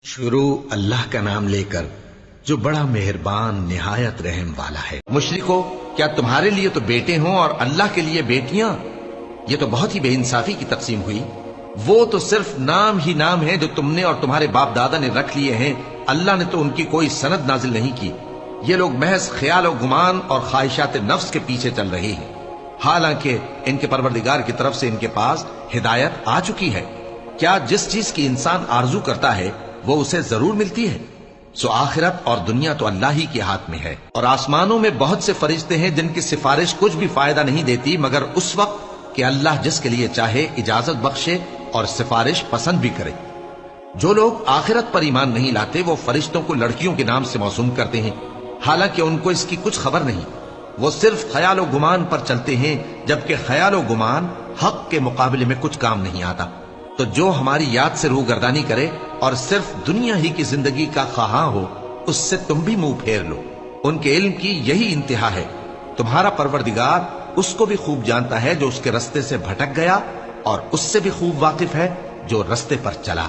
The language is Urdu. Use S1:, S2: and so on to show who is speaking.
S1: شروع اللہ کا نام لے کر جو بڑا مہربان نہایت رحم والا ہے۔
S2: مشرکو، کیا تمہارے لیے تو بیٹے ہوں اور اللہ کے لیے بیٹیاں؟ یہ تو بہت ہی بے انصافی کی تقسیم ہوئی۔ وہ تو صرف نام ہی نام ہے جو تم نے اور تمہارے باپ دادا نے رکھ لیے ہیں، اللہ نے تو ان کی کوئی سند نازل نہیں کی۔ یہ لوگ محض خیال و گمان اور خواہشات نفس کے پیچھے چل رہے ہیں، حالانکہ ان کے پروردگار کی طرف سے ان کے پاس ہدایت آ چکی ہے۔ کیا جس چیز کی انسان آرزو کرتا ہے وہ اسے ضرور ملتی ہے؟ سو آخرت اور دنیا تو اللہ ہی کے ہاتھ میں ہے، اور آسمانوں میں بہت سے فرشتے ہیں جن کی سفارش کچھ بھی فائدہ نہیں دیتی مگر اس وقت کہ اللہ جس کے لیے چاہے اجازت بخشے اور سفارش پسند بھی کرے۔ جو لوگ آخرت پر ایمان نہیں لاتے وہ فرشتوں کو لڑکیوں کے نام سے موسوم کرتے ہیں، حالانکہ ان کو اس کی کچھ خبر نہیں۔ وہ صرف خیال و گمان پر چلتے ہیں، جبکہ خیال و گمان حق کے مقابلے میں کچھ کام نہیں آتا۔ تو جو ہماری یاد سے روح گردانی کرے اور صرف دنیا ہی کی زندگی کا خواہاں ہو، اس سے تم بھی منہ پھیر لو۔ ان کے علم کی یہی انتہا ہے۔ تمہارا پروردگار اس کو بھی خوب جانتا ہے جو اس کے رستے سے بھٹک گیا، اور اس سے بھی خوب واقف ہے جو رستے پر چلا۔